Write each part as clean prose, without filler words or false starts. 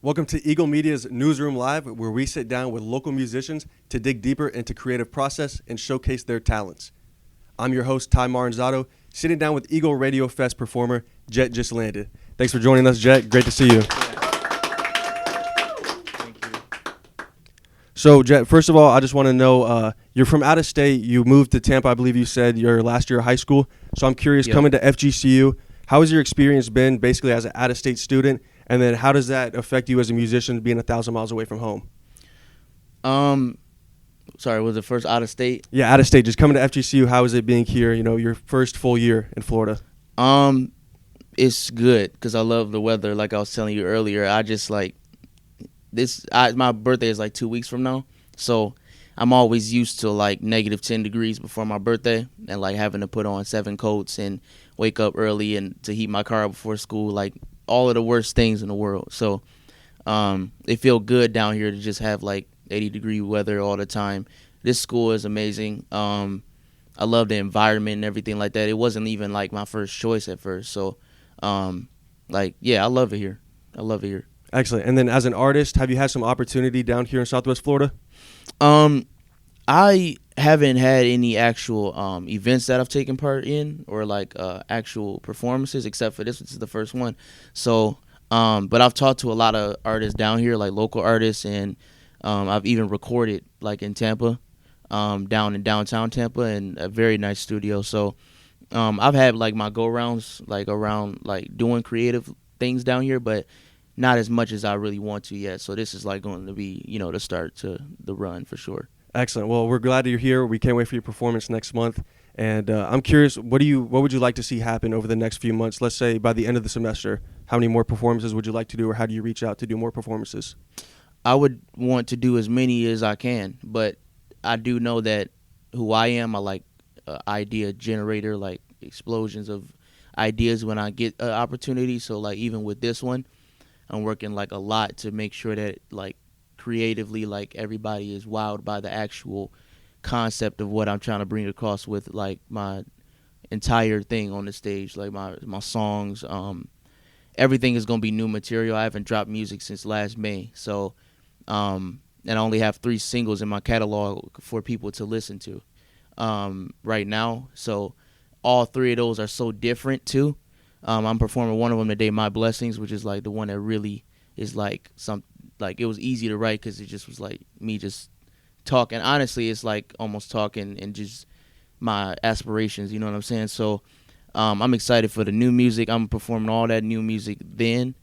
Welcome to Eagle Media's Newsroom Live, where we sit down with local musicians to dig deeper into creative process and showcase their talents. I'm your host, Ty Maranzato, sitting down with Eagle Radio Fest performer Jet Just Landed. Thanks for joining us, Jet. Great to see you. Thank you. So, Jet, first of all, I just want to know, you're from out of state. You moved to Tampa, I believe you said, your last year of high school. So I'm curious, Yep. coming to FGCU, how has your experience been basically as an out-of-state student? And then how does that affect you as a musician being 1,000 miles away from home? Sorry, was it first out of state? Yeah, out of state. Just coming to FGCU, how is it being here, your first full year in Florida? It's good because I love the weather. Like I was telling you earlier, I just like this. My birthday is like 2 weeks from now, so I'm always used to like -10 degrees before my birthday, and like having to put on 7 coats and wake up early and to heat my car up before school. Like all of the worst things in the world. So it feels good down here to just have like 80-degree weather all the time. This school is amazing. I love the environment and everything like that. It wasn't even like my first choice at first. So I love it here. I love it here. Excellent. And then as an artist, have you had some opportunity down here in Southwest Florida? I haven't had any actual events that I've taken part in or like actual performances, except for this is the first one. So, but I've talked to a lot of artists down here, like local artists, and I've even recorded like in Tampa, down in downtown Tampa, in a very nice studio. So, I've had like my go rounds like around like doing creative things down here, but not as much as I really want to yet. So this is like going to be, the start to the run for sure. Excellent. Well, we're glad you're here. We can't wait for your performance next month. And I'm curious, what would you like to see happen over the next few months? Let's say by the end of the semester, how many more performances would you like to do, or how do you reach out to do more performances? I would want to do as many as I can, but I do know that who I am, I like idea generator, like explosions of ideas when I get an opportunity. So like even with this one, I'm working like a lot to make sure that like creatively like everybody is wowed by the actual concept of what I'm trying to bring across with like my entire thing on the stage, like my songs. Everything is gonna be new material. I haven't dropped music since last May, so and I only have 3 singles in my catalog for people to listen to right now. So all 3 of those are so different too. I'm performing one of them today, My Blessings, which is like the one that really is like it was easy to write because it just was like me just talking. Honestly, it's like almost talking and just my aspirations, you know what I'm saying? So I'm excited for the new music. I'm performing all that new music then,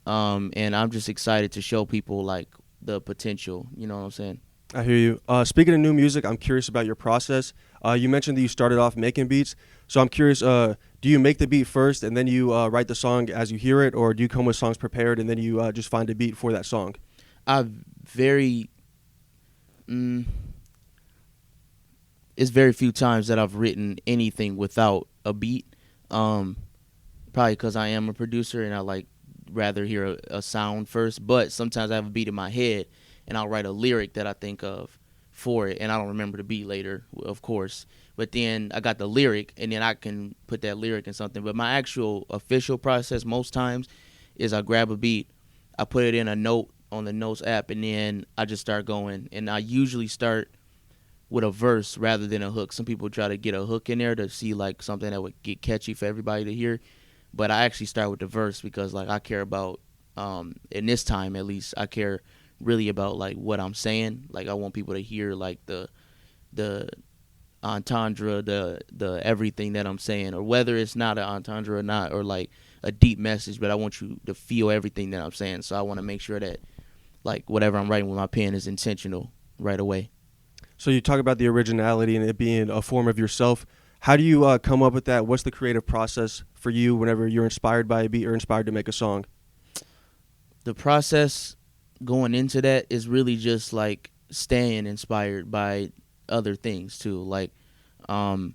and I'm just excited to show people like the potential, you know what I'm saying? I hear you. Speaking of new music, I'm curious about your process. You mentioned that you started off making beats. So I'm curious, do you make the beat first and then you write the song as you hear it, or do you come with songs prepared and then you just find a beat for that song? It's very few times that I've written anything without a beat. Probably because I am a producer and I like rather hear a sound first. But sometimes I have a beat in my head and I'll write a lyric that I think of for it, and I don't remember the beat later, of course. But then I got the lyric, and then I can put that lyric in something. But my actual official process most times is I grab a beat, I put it in a note on the Notes app, and then I just start going. And I usually start with a verse rather than a hook. Some people try to get a hook in there to see like something that would get catchy for everybody to hear. But I actually start with the verse because like I care about, in this time at least, I care really about like what I'm saying. Like I want people to hear like the entendre, the everything that I'm saying, or whether it's not an entendre or not, or like a deep message, but I want you to feel everything that I'm saying. So I want to make sure that like whatever I'm writing with my pen is intentional right away. So you talk about the originality and it being a form of yourself. How do you come up with that? What's the creative process for you whenever you're inspired by a beat or inspired to make a song? The process going into that is really just like staying inspired by other things too. Like I'll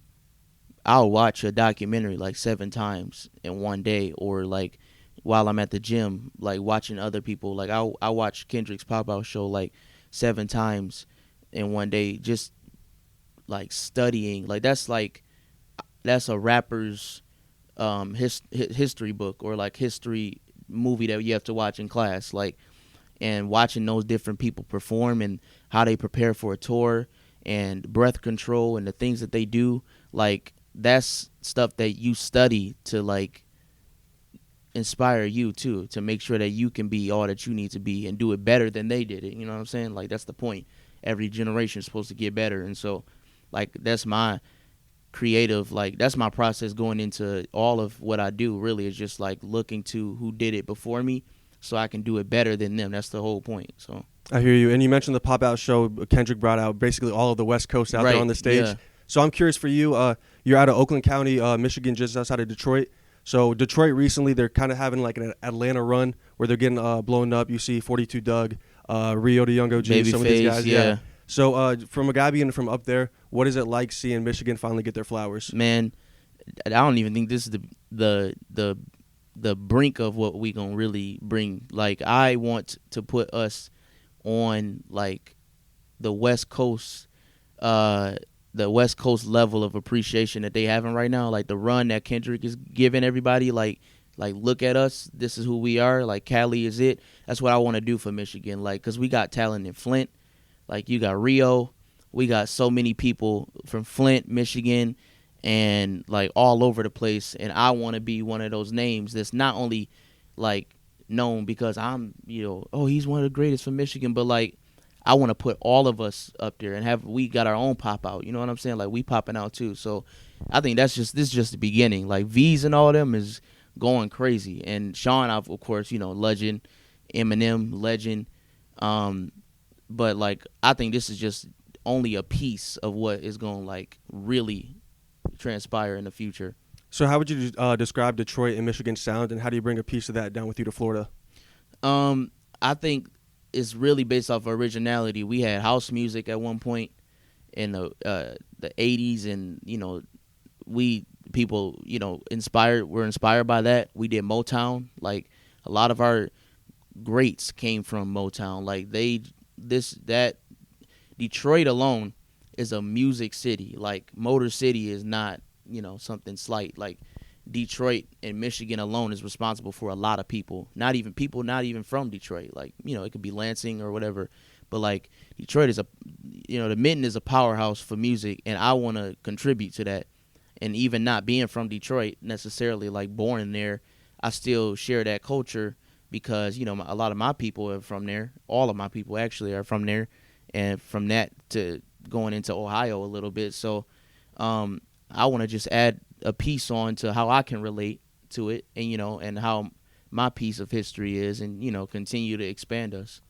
watch a documentary like 7 times in one day, or like while I'm at the gym, like watching other people. Like I watch Kendrick's Pop Out show like 7 times in one day, just like studying. Like that's a rapper's history book or like history movie that you have to watch in class. Like and watching those different people perform and how they prepare for a tour and breath control and the things that they do, like that's stuff that you study to like inspire you too, to make sure that you can be all that you need to be and do it better than they did it. You know what I'm saying? Like that's the point. Every generation is supposed to get better, and so like that's my creative, like that's my process going into all of what I do. Really, is just like looking to who did it before me, so I can do it better than them. That's the whole point. So I hear you. And you mentioned the pop out show. Kendrick brought out basically all of the West Coast out there on the stage. Yeah. So I'm curious for you. You're out of Oakland County, Michigan, just outside of Detroit. So Detroit recently, they're kind of having like an Atlanta run where they're getting blown up. You see 42 Doug, Rio de Young OG, some of these guys. Yeah. So from a guy being from up there, what is it like seeing Michigan finally get their flowers? Man, I don't even think this is the brink of what we gonna really bring. Like I want to put us on like the West Coast level of appreciation that they having right now. Like the run that Kendrick is giving everybody, like look at us, this is who we are, like Cali is it. That's what I want to do for Michigan, like because we got talent in Flint, like you got Rio, we got so many people from Flint, Michigan, and like all over the place, and I want to be one of those names that's not only like known because I'm, oh, he's one of the greatest from Michigan, but like I want to put all of us up there and we got our own pop out. You know what I'm saying? Like we popping out too. So I think this is just the beginning. Like V's and all of them is going crazy. And Sean, of course, legend, Eminem, legend. But like I think this is just only a piece of what is going to like really transpire in the future. So how would you describe Detroit and Michigan sound, and how do you bring a piece of that down with you to Florida? I think it's really based off of originality. We had house music at one point in the 80s, and were inspired by that. We did Motown. Like a lot of our greats came from Motown. Like Detroit alone is a music city. Like Motor City is not something slight. Like Detroit and Michigan alone is responsible for a lot of people not even from Detroit. Like it could be Lansing or whatever, but like Detroit is the Mitten is a powerhouse for music, and I want to contribute to that. And even not being from Detroit necessarily, like born there, I still share that culture because a lot of my people are from there. All of my people actually are from there, and from that to going into Ohio a little bit. So I want to just add a piece on to how I can relate to it, and and how my piece of history is, and continue to expand us.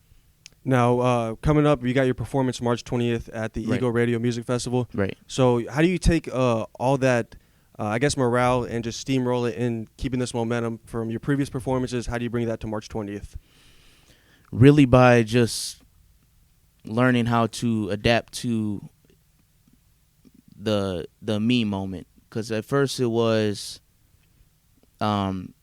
Now, coming up, you got your performance March 20th at the Eagle Radio Music Festival. Right. So how do you take all that, I guess, morale and just steamroll it in, keeping this momentum from your previous performances? How do you bring that to March 20th? Really by just learning how to adapt to the me moment. Because at first it was, I'm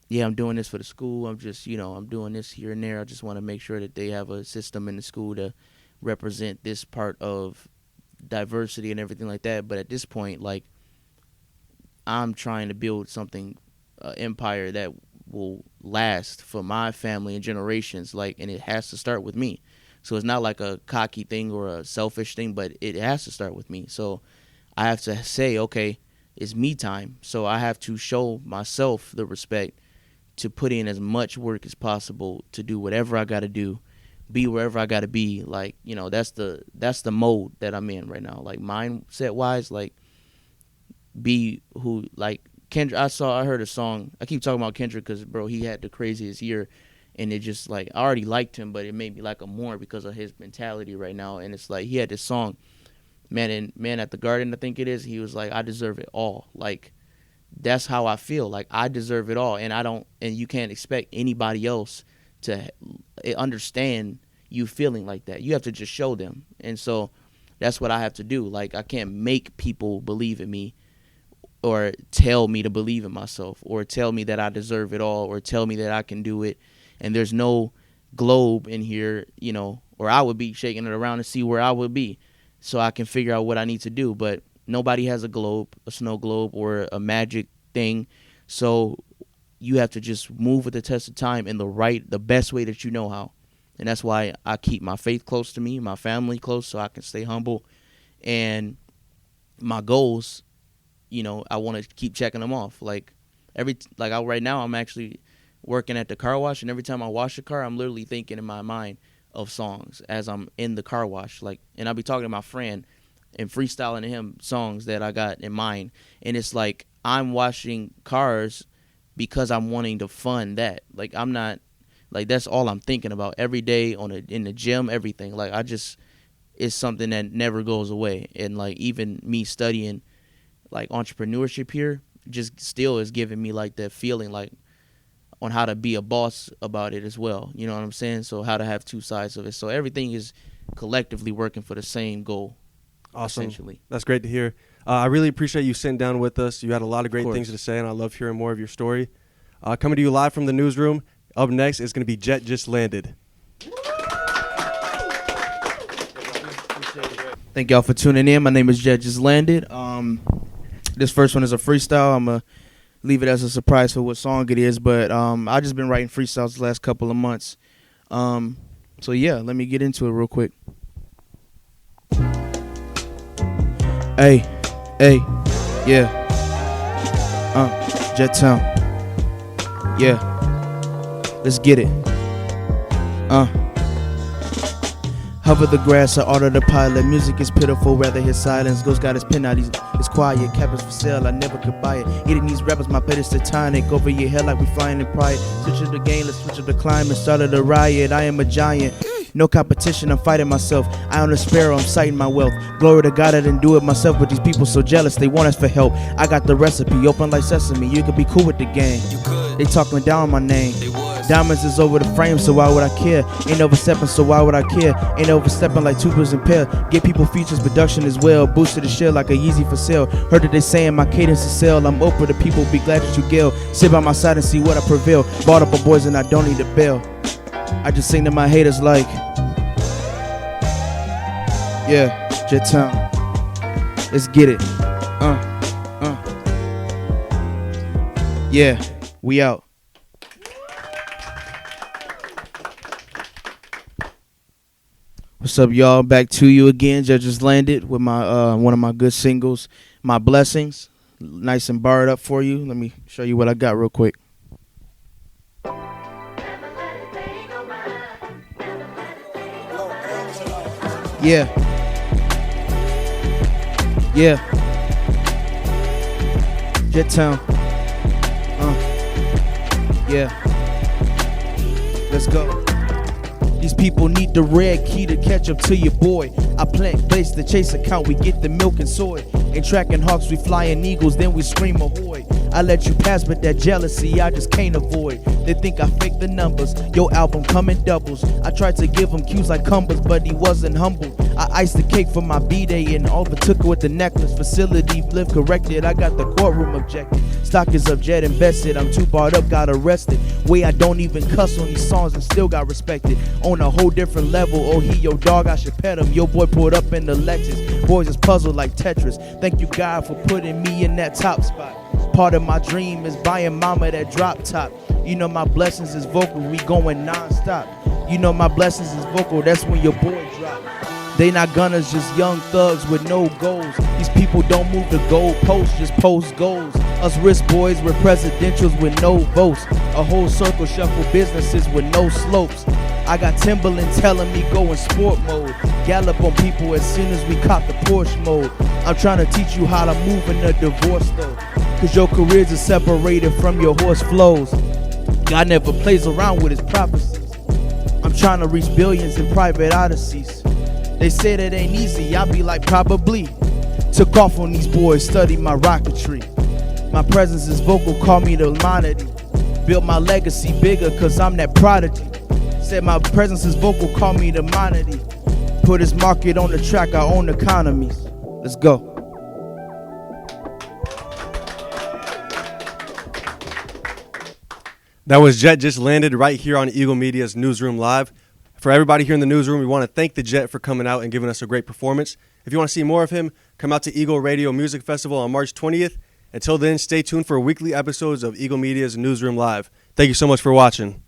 doing this for the school. I'm just, I'm doing this here and there. I just want to make sure that they have a system in the school to represent this part of diversity and everything like that. But at this point, like, I'm trying to build something, empire that will last for my family and generations. Like, and it has to start with me. So it's not like a cocky thing or a selfish thing, but it has to start with me. So I have to say, okay, it's me time. So I have to show myself the respect to put in as much work as possible to do whatever I got to do, be wherever I got to be. Like, that's the mode that I'm in right now. Like mindset wise, like be who, like Kendrick. I heard a song. I keep talking about Kendrick because, bro, he had the craziest year. And it just, like, I already liked him, but it made me like him more because of his mentality right now. And it's like, he had this song, Man at the Garden, I think it is. He was like, I deserve it all. Like, that's how I feel. Like, I deserve it all. And you can't expect anybody else to understand you feeling like that. You have to just show them. And so that's what I have to do. Like, I can't make people believe in me or tell me to believe in myself or tell me that I deserve it all or tell me that I can do it. And there's no globe in here, or I would be shaking it around to see where I would be so I can figure out what I need to do. But nobody has a globe, a snow globe, or a magic thing. So you have to just move with the test of time in the best way that you know how. And that's why I keep my faith close to me, my family close, so I can stay humble. And my goals, I want to keep checking them off. Right now, I'm actually working at the car wash, and every time I wash a car, I'm literally thinking in my mind of songs as I'm in the car wash. And I'll be talking to my friend and freestyling to him songs that I got in mind. And it's like I'm washing cars because I'm wanting to fund that. I'm not, that's all I'm thinking about every day in the gym, everything. It's something that never goes away. And even me studying entrepreneurship here just still is giving me that feeling on how to be a boss about it as well. You know what I'm saying? So how to have two sides of it. So everything is collectively working for the same goal. Awesome. Essentially. That's great to hear. I really appreciate you sitting down with us. You had a lot of great things to say, and I love hearing more of your story. Coming to you live from the newsroom. Up next is going to be Jet Just Landed. Thank y'all for tuning in. My name is Jet Just Landed. This first one is a freestyle. I'm going to leave it as a surprise for what song it is, but I've just been writing freestyles the last couple of months. So yeah, let me get into it real quick. Hey, yeah. Jet Town. Yeah. Let's get it. Hover the grass, I order the pilot. Music is pitiful, rather his silence. Ghost got his pen out, it's quiet. Cap is for sale, I never could buy it. Eating these rappers, my pet is satanic. Over your head like we flying in pride. Switch up the game, let's switch up the climate. Started a riot, I am a giant. No competition, I'm fighting myself. I own a sparrow, I'm citing my wealth. Glory to God, I didn't do it myself, but these people so jealous, they want us for help. I got the recipe, open like sesame. You could be cool with the gang. They talking down my name. Diamonds is over the frame, so why would I care? Ain't overstepping, so why would I care? Ain't overstepping like tubers and pear. Get people features, production as well. Boosted the shell like a Yeezy for sale. Heard that they saying my cadence is sell. I'm open to people, be glad that you gale. Sit by my side and see what I prevail. Bought up a boys and I don't need a bail. I just sing to my haters like, yeah, Jet Town. Let's get it. Yeah, we out. What's up, y'all? Back to you again. Just landed with my one of my good singles, My Blessings. Nice and barred up for you. Let me show you what I got real quick. Yeah. Yeah. Jet Town. Yeah. Let's go. These people need the red key to catch up to your boy. I plant base, the chase account, we get the milk and soy. Ain't tracking hawks, we flying eagles, then we scream ahoy. I let you pass, but that jealousy I just can't avoid. They think I fake the numbers, your album come in doubles. I tried to give him cues like Cumbers, but he wasn't humble. I iced the cake for my B-day and overtook it with the necklace. Facility live corrected, I got the courtroom objected. Stock is up, jet invested, I'm too barred up, got arrested. Way I don't even cuss on these songs and still got respected. On a whole different level, oh he your dog, I should pet him. Your boy pulled up in the Lexus, boys is puzzled like Tetris. Thank you God for putting me in that top spot. Part of my dream is buying mama that drop top. You know my blessings is vocal, we going non-stop. You know my blessings is vocal, that's when your boy drop. They not gunners, just young thugs with no goals. These people don't move the goal posts, just post goals. Us risk boys with presidentials with no votes. A whole circle shuffle businesses with no slopes. I got Timberland telling me go in sport mode. Gallop on people as soon as we cop the Porsche mode. I'm trying to teach you how to move in a divorce though. Cause your careers are separated from your horse flows. God never plays around with his prophecies. I'm trying to reach billions in private odysseys. They said it ain't easy, I be like probably. Took off on these boys, studied my rocketry. My presence is vocal, call me the monody. Built my legacy bigger cause I'm that prodigy. Said my presence is vocal, call me the monody. Put his market on the track, I own economies. Let's go. That was Jet Just Landed right here on Eagle Media's Newsroom Live. For everybody here in the newsroom, we want to thank the Jet for coming out and giving us a great performance. If you want to see more of him, come out to Eagle Radio Music Festival on March 20th Until then, stay tuned for weekly episodes of Eagle Media's Newsroom Live. Thank you so much for watching.